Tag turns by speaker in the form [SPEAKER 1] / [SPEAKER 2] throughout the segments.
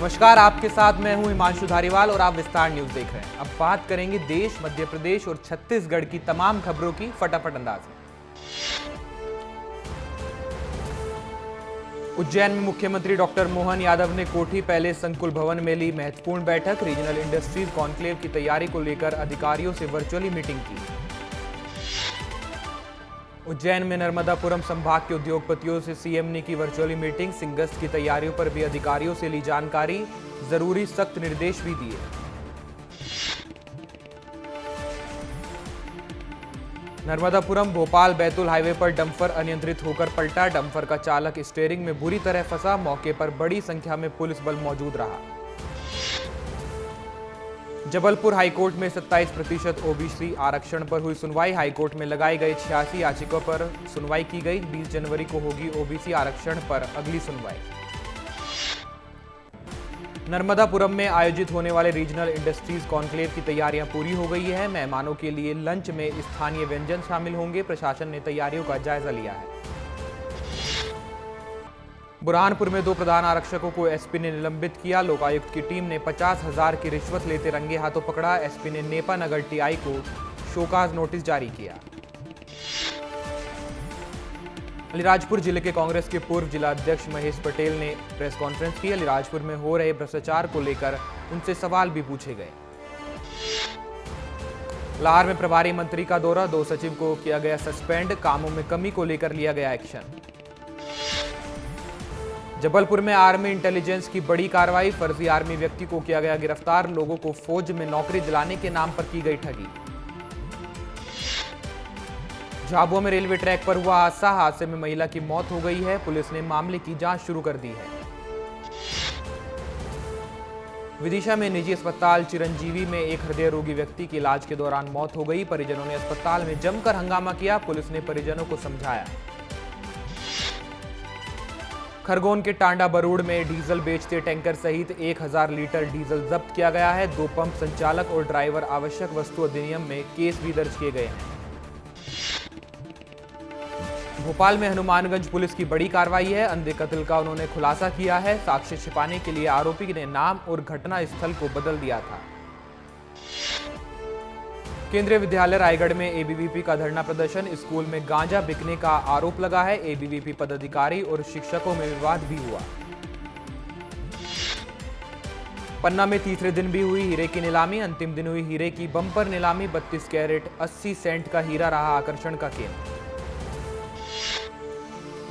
[SPEAKER 1] नमस्कार, आपके साथ मैं हूं हिमांशु धारीवाल और आप विस्तार न्यूज देख रहे हैं। अब बात करेंगे देश, मध्य प्रदेश और छत्तीसगढ़ की तमाम खबरों की फटाफट अंदाज में। उज्जैन में मुख्यमंत्री डॉक्टर मोहन यादव ने कोठी पैलेस संकुल भवन में ली महत्वपूर्ण बैठक। रीजनल इंडस्ट्रीज कॉन्क्लेव की तैयारी को लेकर अधिकारियों से वर्चुअली मीटिंग की। उज्जैन में नर्मदापुरम संभाग के उद्योगपतियों से सीएम ने की वर्चुअली मीटिंग। सिंगस्त की तैयारियों पर भी अधिकारियों से ली जानकारी, जरूरी सख्त निर्देश भी दिए। नर्मदापुरम भोपाल बैतूल हाईवे पर डंपर अनियंत्रित होकर पलटा। डंपर का चालक स्टीयरिंग में बुरी तरह फंसा। मौके पर बड़ी संख्या में पुलिस बल मौजूद रहा। जबलपुर हाईकोर्ट में 27% ओबीसी आरक्षण पर हुई सुनवाई। हाईकोर्ट में लगाई गई 86 याचिकाओं पर सुनवाई की गई। 20 जनवरी को होगी ओबीसी आरक्षण पर अगली सुनवाई। नर्मदापुरम में आयोजित होने वाले रीजनल इंडस्ट्रीज कॉन्क्लेव की तैयारियां पूरी हो गई है। मेहमानों के लिए लंच में स्थानीय व्यंजन शामिल होंगे। प्रशासन ने तैयारियों का जायजा लिया है। बुरहानपुर में 2 प्रधान आरक्षकों को एसपी ने निलंबित किया। लोकायुक्त की टीम ने 50,000 की रिश्वत लेते रंगे हाथों पकड़ा। एसपी ने नेपा नगर टीआई को शोकाज नोटिस जारी किया। अलीराजपुर जिले के कांग्रेस के पूर्व जिला अध्यक्ष महेश पटेल ने प्रेस कॉन्फ्रेंस की। अलीराजपुर में हो रहे भ्रष्टाचार को लेकर उनसे सवाल भी पूछे गए। लाहौर में प्रभारी मंत्री का दौरा, 2 सचिव को किया गया सस्पेंड। कामों में कमी को लेकर लिया गया एक्शन। जबलपुर में आर्मी इंटेलिजेंस की बड़ी कार्रवाई, फर्जी आर्मी व्यक्ति को किया गया गिरफ्तार। लोगों को फौज में नौकरी दिलाने के नाम पर की गई ठगी। झाबुआ में रेलवे ट्रैक पर हुआ हादसे में महिला की मौत हो गई है। पुलिस ने मामले की जांच शुरू कर दी है। विदिशा में निजी अस्पताल चिरंजीवी में एक हृदय रोगी व्यक्ति की इलाज के दौरान मौत हो गई। परिजनों ने अस्पताल में जमकर हंगामा किया। पुलिस ने परिजनों को समझाया। खरगोन के टांडा बरूड़ में डीजल बेचते टैंकर सहित 1000 लीटर डीजल जब्त किया गया है। 2 पंप संचालक और ड्राइवर आवश्यक वस्तु अधिनियम में केस भी दर्ज किए गए हैं। भोपाल में हनुमानगंज पुलिस की बड़ी कार्रवाई है। अंधे कत्ल का उन्होंने खुलासा किया है। साक्ष्य छिपाने के लिए आरोपी ने नाम और घटना स्थल को बदल दिया था। केंद्रीय विद्यालय रायगढ़ में एबीवीपी का धरना प्रदर्शन। स्कूल में गांजा बिकने का आरोप लगा है। एबीवीपी पदाधिकारी और शिक्षकों में विवाद भी हुआ। पन्ना में तीसरे दिन भी हुई हीरे की नीलामी। अंतिम दिन हुई हीरे की बम्पर नीलामी। 32 कैरेट 80 सेंट का हीरा रहा आकर्षण का केंद्र।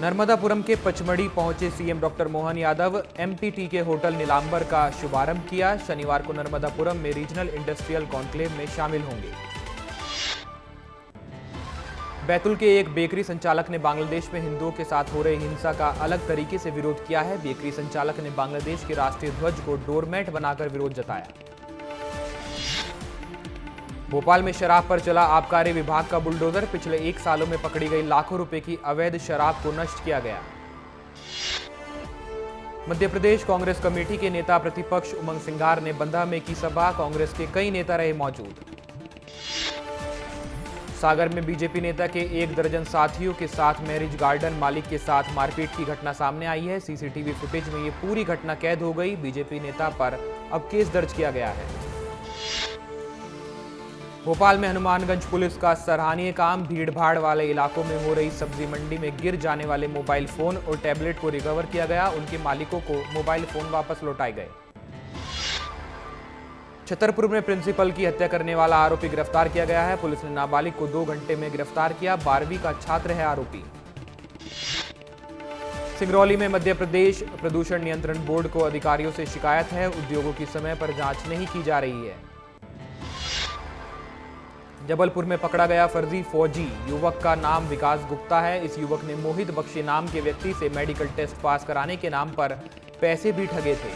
[SPEAKER 1] नर्मदापुरम के पचमढ़ी पहुंचे CM doctor Mohan Yadav. Empty के होटल नीलांबर का शुभारंभ किया। शनिवार को नर्मदापुरम में रीजनल इंडस्ट्रियल कॉन्क्लेव में शामिल होंगे। बैतूल के एक बेकरी संचालक ने बांग्लादेश में हिंदुओं के साथ हो रही हिंसा का अलग तरीके से विरोध किया है। बेकरी संचालक ने बांग्लादेश के राष्ट्रीय ध्वज को डोरमैट बनाकर विरोध जताया। भोपाल में शराब पर चला आबकारी विभाग का बुलडोजर। पिछले 1 सालों में पकड़ी गई लाखों रुपए की अवैध शराब को नष्ट किया गया। मध्य प्रदेश कांग्रेस कमेटी के नेता प्रतिपक्ष उमंग सिंघार ने बंधा में की सभा। कांग्रेस के कई नेता रहे मौजूद। सागर में बीजेपी नेता के 1 दर्जन साथियों के साथ मैरिज गार्डन मालिक के साथ मारपीट की घटना सामने आई है। सीसीटीवी फुटेज में ये पूरी घटना कैद हो गई। बीजेपी नेता पर अब केस दर्ज किया गया है। भोपाल में हनुमानगंज पुलिस का सराहनीय काम। भीड़भाड़ वाले इलाकों में हो रही सब्जी मंडी में गिर जाने वाले मोबाइल फोन और टैबलेट को रिकवर किया गया। उनके मालिकों को मोबाइल फोन वापस लौटाए गए। छतरपुर में प्रिंसिपल की हत्या करने वाला आरोपी गिरफ्तार किया गया है। पुलिस ने नाबालिग को 2 घंटे में गिरफ्तार किया। 12वीं का छात्र है आरोपी। सिंगरौली में मध्य प्रदेश प्रदूषण नियंत्रण बोर्ड को अधिकारियों से शिकायत है। उद्योगों की समय पर जांच नहीं की जा रही है। जबलपुर में पकड़ा गया फर्जी फौजी। युवक का नाम विकास गुप्ता है। इस युवक ने मोहित बख्शी नाम के व्यक्ति से मेडिकल टेस्ट पास कराने के नाम पर पैसे भी ठगे थे।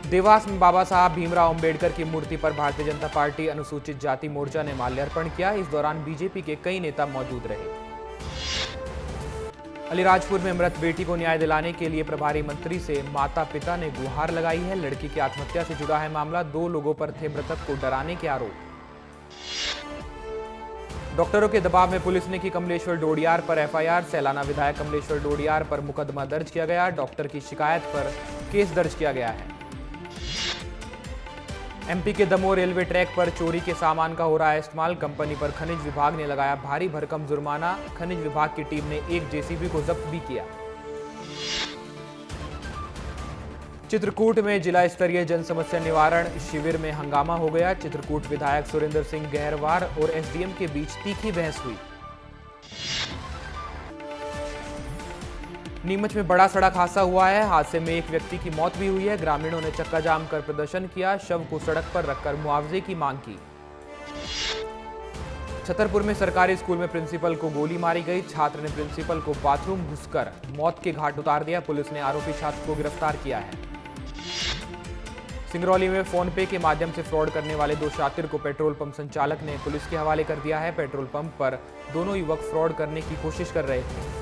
[SPEAKER 1] देवास में बाबा साहब भीमराव अंबेडकर की मूर्ति पर भारतीय जनता पार्टी अनुसूचित जाति मोर्चा ने माल्यार्पण किया। इस दौरान बीजेपी के कई नेता मौजूद रहे। अलीराजपुर में मृत बेटी को न्याय दिलाने के लिए प्रभारी मंत्री से माता पिता ने गुहार लगाई है। लड़की की आत्महत्या से जुड़ा है मामला। 2 लोगों पर थे मृतक को डराने के आरोप। डॉक्टरों के दबाव में पुलिस ने की कमलेश्वर डोडियार पर एफआईआर। सैलाना विधायक कमलेश्वर डोडियार पर मुकदमा दर्ज किया गया। डॉक्टर की शिकायत पर केस दर्ज किया गया है। एमपी के दमोह रेलवे ट्रैक पर चोरी के सामान का हो रहा है इस्तेमाल। कंपनी पर खनिज विभाग ने लगाया भारी भरकम जुर्माना। खनिज विभाग की टीम ने एक जेसीबी को जब्त भी किया। चित्रकूट में जिला स्तरीय जन समस्या निवारण शिविर में हंगामा हो गया। चित्रकूट विधायक सुरेंद्र सिंह गहरवार और एसडीएम के बीच तीखी बहस हुई। नीमच में बड़ा सड़क हादसा हुआ है। हादसे में एक व्यक्ति की मौत भी हुई है। ग्रामीणों ने चक्का जाम कर प्रदर्शन किया। शव को सड़क पर रखकर मुआवजे की मांग की। छतरपुर में सरकारी स्कूल में प्रिंसिपल को गोली मारी गई। छात्र ने प्रिंसिपल को बाथरूम घुसकर मौत के घाट उतार दिया। पुलिस ने आरोपी छात्र को गिरफ्तार किया है। सिंगरौली में फोन पे के माध्यम से फ्रॉड करने वाले दो शातिर को पेट्रोल पंप संचालक ने पुलिस के हवाले कर दिया है। पेट्रोल पंप पर दोनों युवक फ्रॉड करने की कोशिश कर रहे थे।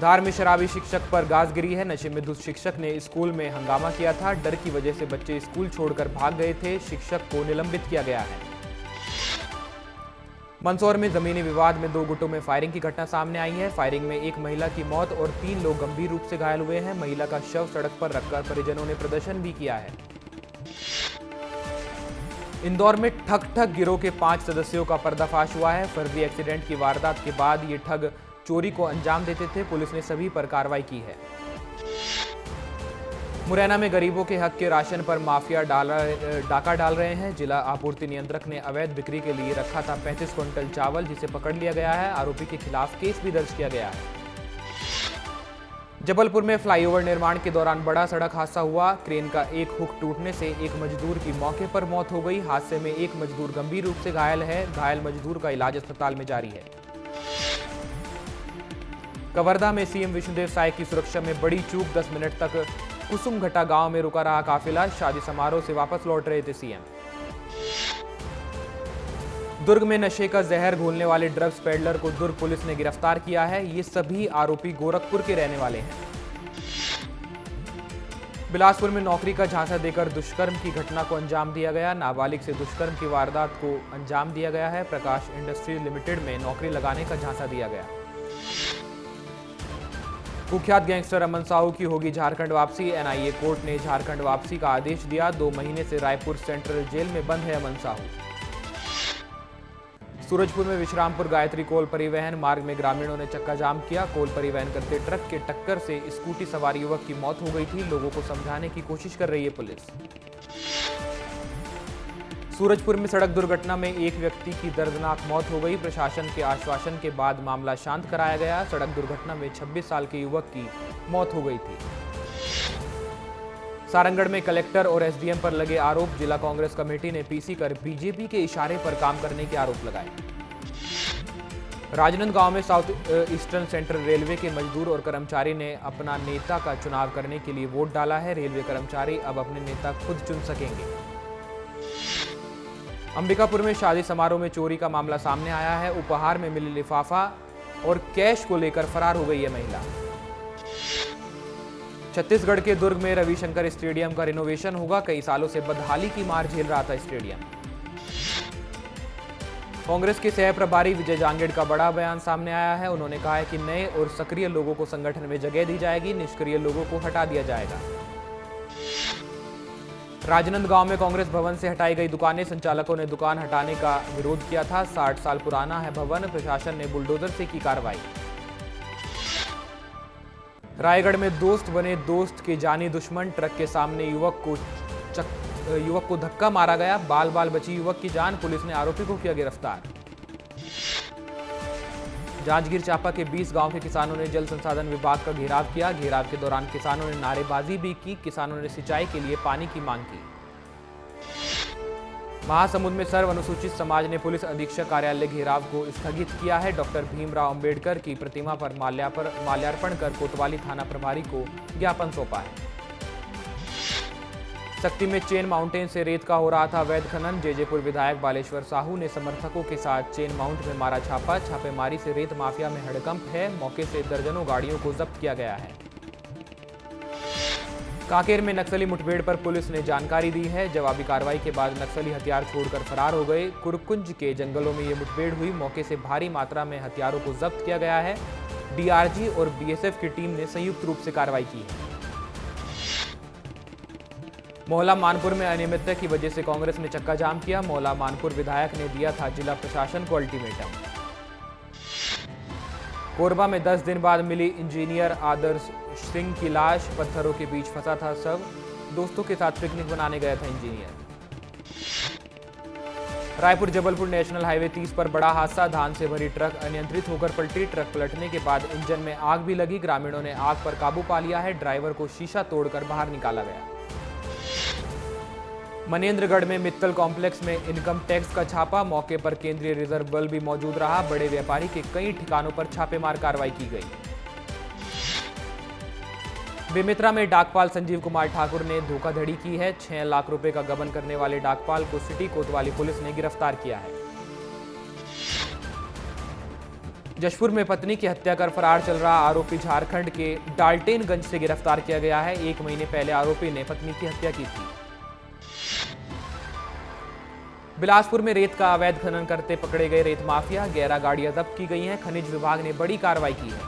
[SPEAKER 1] धार में शराबी शिक्षक पर गाज गिरी है। नशे में धुत शिक्षक ने स्कूल में हंगामा किया था। डर की वजह से बच्चे स्कूल छोड़कर भाग गए थे। शिक्षक को निलंबित किया गया है। मंदसौर में जमीनी विवाद में दो गुटों में फायरिंग की घटना सामने आई है। फायरिंग में एक महिला की मौत और 3 लोग गंभीर रूप से घायल हुए हैं। महिला का शव सड़क पर रखकर परिजनों ने प्रदर्शन भी किया है। इंदौर में ठग गिरोह के 5 सदस्यों का पर्दाफाश हुआ है। फर्जी एक्सीडेंट की वारदात के बाद ये ठग चोरी को अंजाम देते थे। पुलिस ने सभी पर कार्रवाई की है। मुरैना में गरीबों के हक के राशन पर माफिया डाका डाल रहे हैं। जिला आपूर्ति नियंत्रक ने अवैध बिक्री के लिए रखा था 35 क्विंटल चावल, जिसे पकड़ लिया गया है। आरोपी के खिलाफ केस भी दर्ज किया गया है। जबलपुर में फ्लाईओवर निर्माण के दौरान बड़ा सड़क हादसा हुआ। क्रेन का एक हुक टूटने से एक मजदूर की मौके पर मौत हो गई। हादसे में एक मजदूर गंभीर रूप से घायल है। घायल मजदूर का इलाज अस्पताल में जारी है। कवर्धा में सीएम विष्णुदेव साय की सुरक्षा में बड़ी चूक। 10 मिनट तक कुसुमघट्टा गांव में रुका रहा काफिला। शादी समारोह से वापस लौट रहे थे सीएम। दुर्ग में नशे का जहर घोलने वाले ड्रग्स पेडलर को दुर्ग पुलिस ने गिरफ्तार किया है। ये सभी आरोपी गोरखपुर के रहने वाले हैं। बिलासपुर में नौकरी का झांसा देकर दुष्कर्म की घटना को अंजाम दिया गया। नाबालिग से दुष्कर्म की वारदात को अंजाम दिया गया है। प्रकाश इंडस्ट्रीज लिमिटेड में नौकरी लगाने का झांसा दिया गया। कुख्यात गैंगस्टर अमन साहू की होगी झारखंड वापसी। एनआईए कोर्ट ने झारखंड वापसी का आदेश दिया। 2 महीने से रायपुर सेंट्रल जेल में बंद है अमन साहू। सूरजपुर में विश्रामपुर गायत्री कोल परिवहन मार्ग में ग्रामीणों ने चक्का जाम किया। कोल परिवहन करते ट्रक के टक्कर से स्कूटी सवार युवक की मौत हो गई थी। लोगों को समझाने की कोशिश कर रही है पुलिस। सूरजपुर में सड़क दुर्घटना में एक व्यक्ति की दर्दनाक मौत हो गई। प्रशासन के आश्वासन के बाद मामला शांत कराया गया। सड़क दुर्घटना में 26 साल के युवक की मौत हो गई थी। सारंगढ़ में कलेक्टर और एसडीएम पर लगे आरोप। जिला कांग्रेस कमेटी ने पीसी कर बीजेपी के इशारे पर काम करने के आरोप लगाए। राजनांदगांव में साउथ ईस्टर्न सेंट्रल रेलवे के मजदूर और कर्मचारी ने अपना नेता का चुनाव करने के लिए वोट डाला है। रेलवे कर्मचारी अब अपने नेता खुद चुन सकेंगे। अंबिकापुर में शादी समारोह में चोरी का मामला सामने आया है। उपहार में मिली लिफाफा और कैश को लेकर फरार हो गई है महिला। छत्तीसगढ़ के दुर्ग में रविशंकर स्टेडियम का रिनोवेशन होगा। कई सालों से बदहाली की मार झेल रहा था स्टेडियम। कांग्रेस के सह प्रभारी विजय जांगेड़ का बड़ा बयान सामने आया है। उन्होंने कहा है कि नए और सक्रिय लोगों को संगठन में जगह दी जाएगी, निष्क्रिय लोगों को हटा दिया जाएगा। राजनांदगांव में कांग्रेस भवन से हटाई गई दुकानें। संचालकों ने दुकान हटाने का विरोध किया था। 60 साल पुराना है भवन। प्रशासन ने बुलडोजर से की कार्रवाई। रायगढ़ में दोस्त बने दोस्त के जानी दुश्मन। ट्रक के सामने युवक को धक्का मारा गया। बाल बाल बची युवक की जान। पुलिस ने आरोपी को किया गिरफ्तार। जांजगीर चांपा के 20 गांव के किसानों ने जल संसाधन विभाग का घेराव किया। घेराव के दौरान किसानों ने नारेबाजी भी की। किसानों ने सिंचाई के लिए पानी की मांग की। महासमुंद में सर्व अनुसूचित समाज ने पुलिस अधीक्षक कार्यालय घेराव को स्थगित किया है। डॉक्टर भीमराव अंबेडकर की प्रतिमा पर माल्यार्पण कर कोतवाली थाना प्रभारी को ज्ञापन सौंपा है। सक्ती में चेन माउंटेन से रेत का हो रहा था अवैध खनन। जेजेपुर विधायक बालेश्वर साहू ने समर्थकों के साथ चेन माउंट में मारा छापा। छापेमारी से रेत माफिया में हड़कंप है। मौके से दर्जनों गाड़ियों को जब्त किया गया है। कांकेर में नक्सली मुठभेड़ पर पुलिस ने जानकारी दी है। जवाबी कार्रवाई के बाद नक्सली हथियार छोड़कर फरार हो गए। कुरकुंज के जंगलों में ये मुठभेड़ हुई। मौके से भारी मात्रा में हथियारों को जब्त किया गया है। डीआरजी और बीएसएफ की टीम ने संयुक्त रूप से कार्रवाई की है। मोहल्ला मानपुर में अनियमितता की वजह से कांग्रेस ने चक्का जाम किया। मोहल्ला मानपुर विधायक ने दिया था जिला प्रशासन को अल्टीमेटम। कोरबा में 10 दिन बाद मिली इंजीनियर आदर्श सिंह की लाश। पत्थरों के बीच फंसा था शव। दोस्तों के साथ पिकनिक बनाने गया था engineer. Raipur Jabalpur national highway 30 पर बड़ा हादसा। धान से भरी ट्रक अनियंत्रित होकर पलटी। ट्रक पलटने के बाद इंजन में आग भी लगी। ग्रामीणों ने आग पर काबू पा लिया है। ड्राइवर को शीशा तोड़कर बाहर निकाला गया। मनेंद्रगढ़ में मित्तल कॉम्प्लेक्स में इनकम टैक्स का छापा। मौके पर केंद्रीय रिजर्व बल भी मौजूद रहा। बड़े व्यापारी के कई ठिकानों पर छापेमार कार्रवाई की गई। बेमेतरा में डाकपाल संजीव कुमार ठाकुर ने धोखाधड़ी की है। 6 लाख रुपए का गबन करने वाले डाकपाल को सिटी कोतवाली पुलिस ने गिरफ्तार किया है। जशपुर में पत्नी की हत्या कर फरार चल रहा आरोपी झारखंड के डाल्टेनगंज से गिरफ्तार किया गया है। 1 महीने पहले आरोपी ने पत्नी की हत्या की थी। बिलासपुर में रेत का अवैध खनन करते पकड़े गए रेत माफिया। 11 गाड़ियां जब्त की गई हैं। खनिज विभाग ने बड़ी कार्रवाई की है।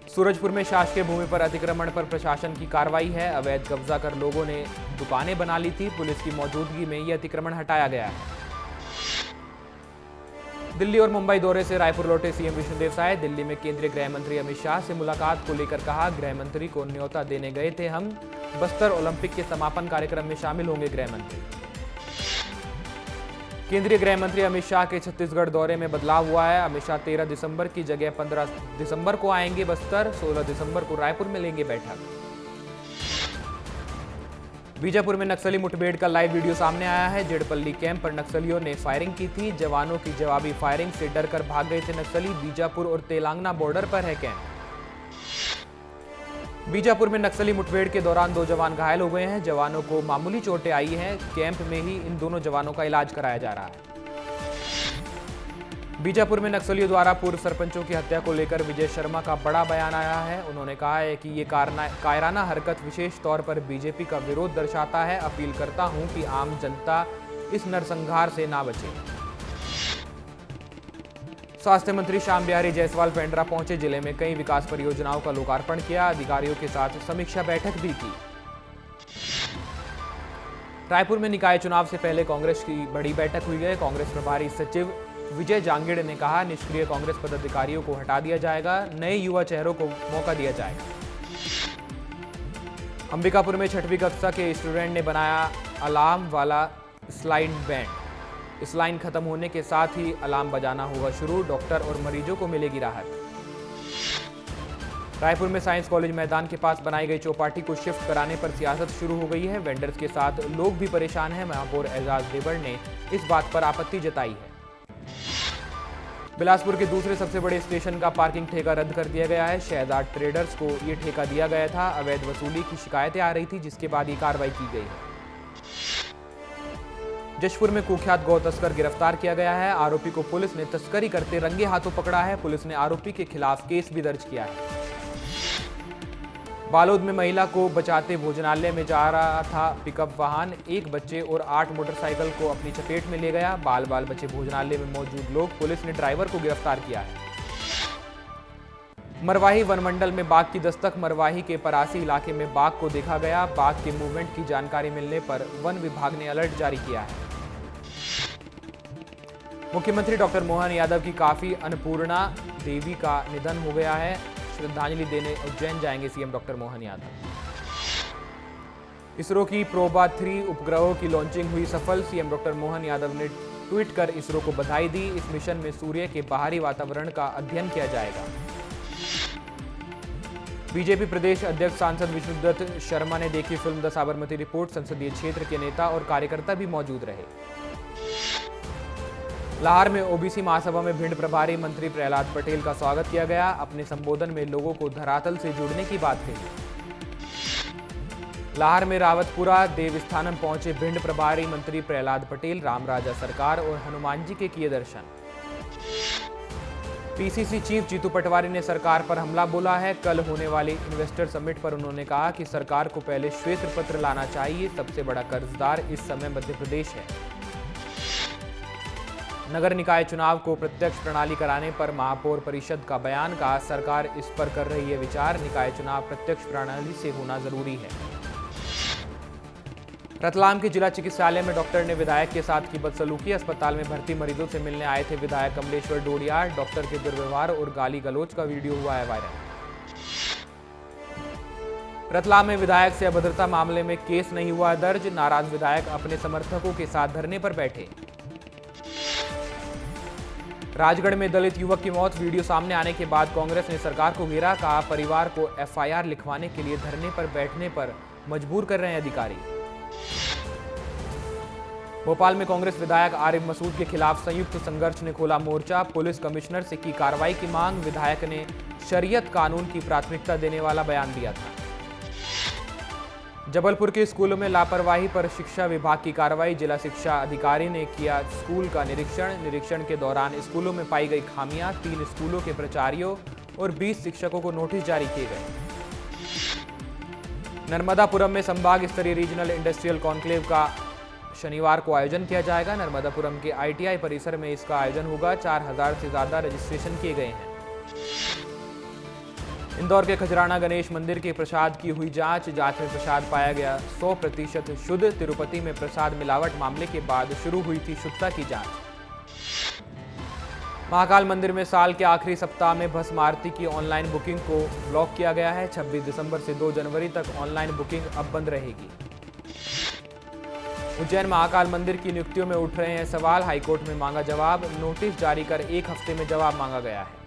[SPEAKER 1] सूरजपुर में शासकीय भूमि पर अतिक्रमण पर प्रशासन की कार्रवाई है। अवैध कब्जा कर लोगों ने दुकानें बना ली थी। पुलिस की मौजूदगी में यह अतिक्रमण हटाया गया है। दिल्ली और मुंबई दौरे से रायपुर लौटे सीएम विष्णुदेव साय। दिल्ली में केंद्रीय गृह मंत्री अमित शाह से मुलाकात को लेकर कहा, गृह मंत्री को न्योता देने गए थे हम। बस्तर ओलंपिक के समापन कार्यक्रम में शामिल होंगे गृह मंत्री। केंद्रीय गृह मंत्री अमित शाह के छत्तीसगढ़ दौरे में बदलाव हुआ है। अमित शाह 13 दिसंबर की जगह 15 दिसंबर को आएंगे बस्तर। 16 दिसंबर को रायपुर में लेंगे बैठक। बीजापुर में नक्सली मुठभेड़ का लाइव वीडियो सामने आया है। जेड़पल्ली कैंप पर नक्सलियों ने फायरिंग की थी। जवानों की जवाबी फायरिंग से डरकर भाग गए थे नक्सली। बीजापुर और तेलंगाना बॉर्डर पर है कैंप। बीजापुर में नक्सली मुठभेड़ के दौरान 2 जवान घायल हो गए हैं। जवानों को मामूली चोटें आई हैं। कैंप में ही इन दोनों जवानों का इलाज कराया जा रहा है। बीजापुर में नक्सलियों द्वारा पूर्व सरपंचों की हत्या को लेकर विजय शर्मा का बड़ा बयान आया है। उन्होंने कहा है कि ये कायराना हरकत विशेष तौर पर बीजेपी का विरोध दर्शाता है। अपील करता हूं कि आम जनता इस नरसंहार से ना बचे। स्वास्थ्य मंत्री श्याम बिहारी जायसवाल पेंड्रा पहुंचे। जिले में कई विकास परियोजनाओं का लोकार्पण किया। अधिकारियों के साथ समीक्षा बैठक भी की। रायपुर में निकाय चुनाव से पहले कांग्रेस की बड़ी बैठक हुई है। कांग्रेस प्रभारी सचिव विजय जांगिड़ ने कहा, निष्क्रिय कांग्रेस पदाधिकारियों को हटा दिया जाएगा। नए युवा चेहरों को मौका दिया जाएगा। अंबिकापुर में 6वीं कक्षा के स्टूडेंट ने बनाया अलार्म वाला स्लाइड बैंड। इस लाइन खत्म होने के साथ ही अलार्म बजाना होगा शुरू। डॉक्टर और मरीजों को मिलेगी राहत। रायपुर में साइंस कॉलेज मैदान के पास बनाई गई चौपाटी को शिफ्ट कराने पर सियासत शुरू हो गई है। वेंडर्स के साथ लोग भी परेशान हैं। महापौर एजाज देवर ने इस बात पर आपत्ति जताई है। बिलासपुर के दूसरे सबसे बड़े स्टेशन का पार्किंग ठेका रद्द कर दिया गया है। शहजाद ट्रेडर्स को ये ठेका दिया गया था। अवैध वसूली की शिकायतें आ रही थी, जिसके बाद ये कार्रवाई की गई है। जशपुर में कुख्यात गौ तस्कर गिरफ्तार किया गया है। आरोपी को पुलिस ने तस्करी करते रंगे हाथों पकड़ा है। पुलिस ने आरोपी के खिलाफ केस भी दर्ज किया है। बालोद में महिला को बचाते भोजनालय में जा रहा था पिकअप वाहन। 1 बच्चे और 8 मोटरसाइकिल को अपनी चपेट में ले गया। बाल बाल बचे भोजनालय में मौजूद लोग। पुलिस ने ड्राइवर को गिरफ्तार किया है। मरवाही वनमंडल में बाघ की दस्तक। मरवाही के परासी इलाके में बाघ को देखा गया। बाघ के मूवमेंट की जानकारी मिलने पर वन विभाग ने अलर्ट जारी किया है। मुख्यमंत्री डॉक्टर मोहन यादव की काफी अन्नपूर्णा देवी का निधन हो गया है। श्रद्धांजलि देने उज्जैन जाएंगे सीएम डॉक्टर मोहन यादव। इसरो की प्रोबा 3 उपग्रहों की लॉन्चिंग हुई सफल। सीएम डॉक्टर मोहन यादव ने ट्वीट कर इसरो को बधाई दी। इस मिशन में सूर्य के बाहरी वातावरण का अध्ययन किया जाएगा। बीजेपी प्रदेश अध्यक्ष सांसद विष्णुदत्त शर्मा ने देखी फिल्म द साबरमती रिपोर्ट। संसदीय क्षेत्र के नेता और कार्यकर्ता भी मौजूद रहे। लाहौर में ओबीसी महासभा में भिंड प्रभारी मंत्री प्रहलाद पटेल का स्वागत किया गया। अपने संबोधन में लोगों को धरातल से जुड़ने की बात कही। लाहौर में रावतपुरा देवस्थानम पहुंचे भिंड प्रभारी मंत्री प्रहलाद पटेल। रामराजा सरकार और हनुमान जी के किए दर्शन। पीसीसी चीफ जीतू पटवारी ने सरकार पर हमला बोला है। कल होने वाली इन्वेस्टर समिट पर उन्होंने कहा कि सरकार को पहले श्वेत पत्र लाना चाहिए। सबसे बड़ा कर्जदार इस समय मध्य प्रदेश है। नगर निकाय चुनाव को प्रत्यक्ष प्रणाली कराने पर महापौर परिषद का बयान, कहा सरकार इस पर कर रही है विचार। निकाय चुनाव प्रत्यक्ष प्रणाली से होना जरूरी है। रतलाम के जिला चिकित्सालय में डॉक्टर ने विधायक के साथ की बदसलूकी। अस्पताल में भर्ती मरीजों से मिलने आए थे विधायक कमलेश्वर डोडियार। डॉक्टर के दुर्व्यवहार और गाली गलौज का वीडियो हुआ है वायरल। रतलाम में विधायक से अभद्रता मामले में केस नहीं हुआ दर्ज। नाराज विधायक अपने समर्थकों के साथ धरने पर बैठे। राजगढ़ में दलित युवक की मौत, वीडियो सामने आने के बाद कांग्रेस ने सरकार को घेरा। कहा परिवार को एफआईआर लिखवाने के लिए धरने पर बैठने पर मजबूर कर रहे हैं अधिकारी। भोपाल में कांग्रेस विधायक आरिफ मसूद के खिलाफ संयुक्त संघर्ष ने खोला मोर्चा। पुलिस कमिश्नर से की कार्रवाई की मांग। विधायक ने शरीयत कानून की प्राथमिकता देने वाला बयान दिया था। जबलपुर के स्कूलों में लापरवाही पर शिक्षा विभाग की कार्रवाई। जिला शिक्षा अधिकारी ने किया स्कूल का निरीक्षण के दौरान स्कूलों में पाई गई खामियां। 3 स्कूलों के प्राचार्यों और 20 शिक्षकों को नोटिस जारी किए गए। नर्मदापुरम में संभाग स्तरीय रीजनल इंडस्ट्रियल कॉन्क्लेव का शनिवार को आयोजन किया जाएगा। नर्मदापुरम के आईटीआई परिसर में इसका आयोजन होगा। 4000 से ज्यादा रजिस्ट्रेशन किए गए हैं। इंदौर के खजराना गणेश मंदिर के प्रसाद की हुई जांच में प्रसाद पाया गया 100% शुद्ध। तिरुपति में प्रसाद मिलावट मामले के बाद शुरू हुई थी शुद्धता की जांच। महाकाल मंदिर में साल के आखिरी सप्ताह में भस्म आरती की ऑनलाइन बुकिंग को ब्लॉक किया गया है। 26 दिसंबर से 2 जनवरी तक ऑनलाइन बुकिंग अब बंद रहेगी। उज्जैन महाकाल मंदिर की नियुक्तियों में उठ रहे हैं सवाल। हाईकोर्ट में मांगा जवाब। नोटिस जारी कर 1 हफ्ते में जवाब मांगा गया है।